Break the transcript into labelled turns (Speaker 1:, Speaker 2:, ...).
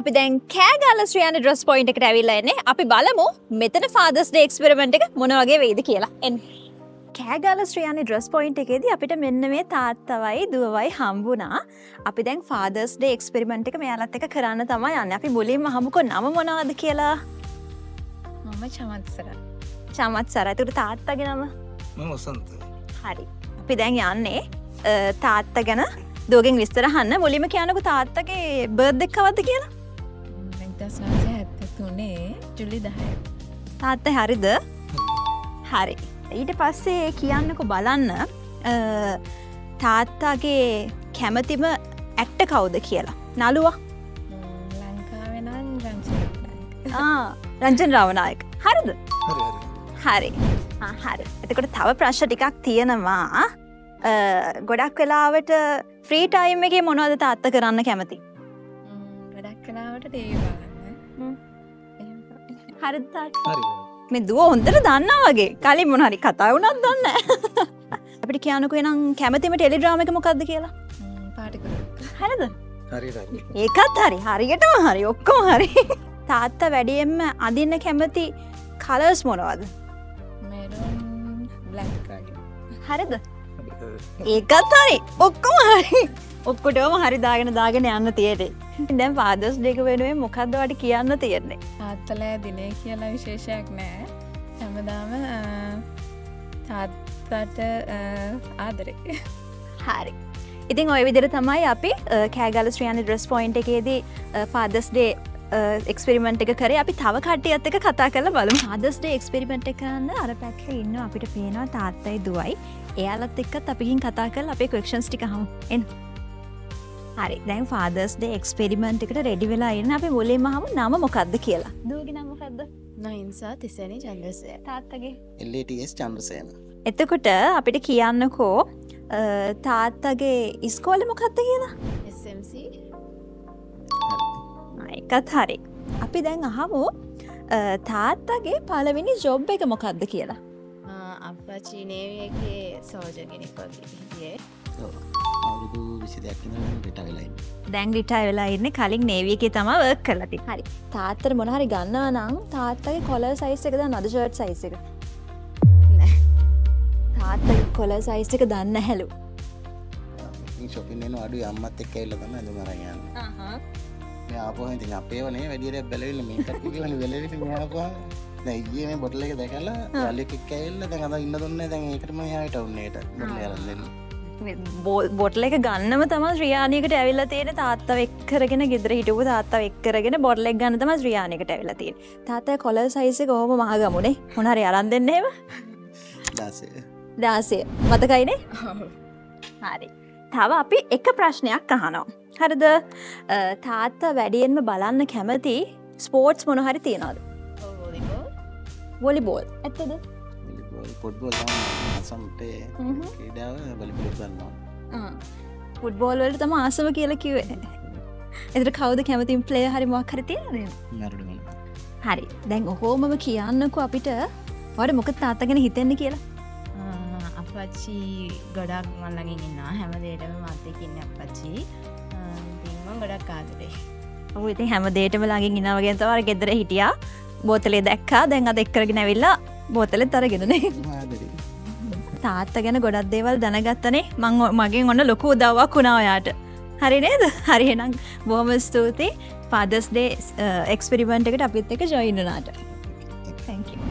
Speaker 1: අපි දැන් කෑගාල ශ්‍රියානි ඩ්‍රස් පොයින්ට් එකට ඇවිල්ලා ඉන්නේ. අපි බලමු මෙතන ෆාදර්ස් ඩේ එක්ස්පෙරිමන්ට් එක මොන වගේ වෙයිද කියලා. එන්න. කෑගාල ශ්‍රියානි ඩ්‍රස් පොයින්ට් එකේදී අපිට මෙන්න මේ තාත්තවයි දුවවයි හම්බුණා. අපි දැන් ෆාදර්ස් ඩේ එක්ස්පෙරිමන්ට් එක මෙයාලත් එක්ක කරන්න තමයි යන්නේ. අපි මුලින්ම හමුකෝ නම මොනවද කියලා.
Speaker 2: මම චමත්සර.
Speaker 1: චමත්සර. ඒකට තාත්තගේ නම?
Speaker 3: මම වසන්ත.
Speaker 1: හරි. අපි දැන් යන්නේ තාත්තා ගැන දුවගෙන් විස්තර අහන්න. මුලින්ම කියන්නකෝ තාත්තගේ බර්ත්ඩේ කවද්ද කියලා?
Speaker 2: 1973 ජුලි 10.
Speaker 1: තාත්තා හරිද? හරි. ඊට පස්සේ කියන්නකෝ බලන්න තාත්තාගේ කැමතිම ඇක්ටර් කවුද කියලා. නළුවා?
Speaker 2: ලංකාවේ නම් රංජන.
Speaker 1: රංජන් රවනායක. හරිද?
Speaker 3: හරි.
Speaker 1: හරි. එතකොට තව ප්‍රශ්න ටිකක් තියෙනවා. ගොඩක් වෙලාවට ෆ්‍රී ටයිම් එකේ මොනවද තාත්තා කරන්න කැමති?
Speaker 2: ගොඩක් කලාවට ටීවී බලන්න.
Speaker 1: හරිද තාත්තා?
Speaker 3: හරි.
Speaker 1: මේ දුව හොඳට දන්නා වගේ. කලින් මොන හරි කතා වුණාද දන්නේ නැහැ. අපිට කියන්නකෝ එනම් කැමතිම ටෙලිඩ්‍රාම එක මොකක්ද කියලා?
Speaker 2: පාටිකල.
Speaker 1: හරිද?
Speaker 3: හරි.
Speaker 1: ඒකත් හරි. හරියටම හරි. ඔක්කොම හරි. තාත්තා වැඩියෙන්ම අඳින්න කැමති කලර්ස් මොනවද?
Speaker 2: මෙරන් බ්ලැක් වගේ.
Speaker 1: හරිද? ඒකත් හරි. ඔක්කොම හරි. ඔක්කොටම හරි දාගෙන යන්න තියෙන්නේ. දැන් ෆාදර්ස් ඩේ එක වෙනුවෙන් මොකද්ද ඔයාලට කියන්න තියෙන්නේ?
Speaker 2: තාත්තලා දිනේ කියලා විශේෂයක් නැහැ. හැමදාම තාත්තට ආදරේ.
Speaker 1: හරි. ඉතින් ওই විදිහට තමයි අපි කෑගල ශ්‍රියානි ඩ්‍රස් පොයින්ට් එකේදී ෆාදර්ස් ඩේ එක්ස්පෙරිමන්ට් එක කරේ. අපි තව කට්ටියත් එක්ක කතා කරලා බලමු. ෆාදර්ස් ඩේ එක්ස්පෙරිමන්ට් එක කරන්න අර පැත්තේ ඉන්නවා අපිට පේනවා තාත්තයි දුවයි. එයාලත් එක්කත් අපි ගිහින් කතා කරලා අපේ ක්වෙස්චන්ස් ටික අහමු. එන්න. හරි. දැන් ෆාදර්ස් ඩේ එක්ස්පෙරිමන්ට් එකට රෙඩි වෙලා ඉන්න. අපි මුලින්ම අහමු නම මොකක්ද කියලා. දුවගේ නම මොකක්ද?
Speaker 2: නයින්සා තිසෙනි චන්ද්‍රසේන.
Speaker 1: තාත්තගේ?
Speaker 3: LATS චන්ද්‍රසේන.
Speaker 1: එතකොට අපිට කියන්නකෝ තාත්තගේ ඉස්කෝලේ මොකක්ද කියලා?
Speaker 2: SMC.
Speaker 1: එකත් හරි. අපි දැන් අහමු තාත්තගේ පළවෙනි ජොබ් එක මොකක්ද කියලා.
Speaker 2: අප්පච්චි නේවි එකේ සෝල්ජර් කෙනෙක් වගේ හිටියේ.
Speaker 3: අවුරුදු 22ක් ඉඳන් රිටයර් වෙලා ඉන්නේ.
Speaker 1: දැන් රිටයර් වෙලා ඉන්නේ. කලින් නේවි එකේ තමයි වර්ක් කරලා තිබ්බේ. හරි. තාත්තට මොන හරි ගන්නවා නම් තාත්තගේ කොලර් සයිස් එක දන්නවද? ෂර්ට් සයිස් එක?
Speaker 2: නෑ.
Speaker 1: තාත්තගේ කොලර් සයිස් එක දන්නේ නැහැලු.
Speaker 3: ඉතින් shopping යන අඩුවේ අම්මත් එක්ක ඇවිල්ලා තමයි අඳුම අරන් යන්නේ. මේ ආපුවම ඉතින් අපේව නේ වැඩියට බැලවිල්ල මේ කට්ටිය කියන්නේ බැලවිල්ල මේ ආපුවම දැන් ඊයේ මේ බොටල් එක දැකලා යාළුවෙක් එක්ක ඇවිල්ලා දැන් අද ඉන්න දුන්නේ දැන් ඒකටම එහා ටවුන් එකට බොටල් අරන් දෙන්න.
Speaker 1: බොටල් එක ගන්නම තමයි ශ්‍රියානියකට ඇවිල්ලා තියෙන්නේ. තාත්තව එක් කරගෙන ගෙදර හිටපු තාත්තව එක් කරගෙන බොටල් එක ගන්න තමයි ශ්‍රියානියකට ඇවිල්ලා තියෙන්නේ. තාත්තගේ කොලර් සයිස් එක කොහොම මහගමුනේ. මොන හරි අරන් දෙන්න එහෙම?
Speaker 3: 16.
Speaker 1: 16. මතකයිනේ? හරි. තව අපි එක ප්‍රශ්නයක් අහනවා. හරිද? තාත්තා වැඩියෙන්ම බලන්න කැමති ස්පෝර්ට්ස් මොන හරි තියනවද?
Speaker 2: වොලිබෝල්.
Speaker 1: වොලිබෝල්. ඇත්තද?
Speaker 3: වොලිබෝල් ෆුට්බෝල් තමයි අසම්ට ක්‍රීඩාව වොලිබෝල් ගන්නවා.
Speaker 1: ෆුට්බෝල් වලට තමයි ආසම කියලා කිව්වේ. එතකොට කවුද කැමතිම ප්ලේයර් හරි මොකක් හරි තියනවද?
Speaker 3: මැරඩෝනා.
Speaker 1: හරි. දැන් ඔහොමම කියන්නකෝ අපිට ඔයාලට මොකද තාත්තා ගැන හිතෙන්නේ කියලා?
Speaker 2: අප්පච්චි ගොඩක් මන් ළඟින් ඉන්නවා. හැමදේටම මත් එක්ක ඉන්නේ අප්පච්චි. ඉතින් මම ගොඩක් ආදරේ.
Speaker 1: ඔව් ඉතින් හැම දෙයකම ළඟින් ඉන්නවා වගේ තමයි අර ගෙදර හිටියා. බෝතලේ දැක්කා. දැන් අද එක් කරගෙන ඇවිල්ලා බෝතලෙත් අරගෙන නේ.
Speaker 3: ආදරේ.
Speaker 1: තාත්තා ගැන ගොඩක් දේවල් දැනගත්තනේ. මගෙන් ඔන්න ලොකු උදව්වක් වුණා ඔයාට. හරි නේද? හරි එහෙනම් බොහොම ස්තුතියි. ෆාදර්ස් ඩේ එක්ස්පෙරිමන්ට් එකට අපිත් එක්ක ජොයින් වුණාට. Thank you.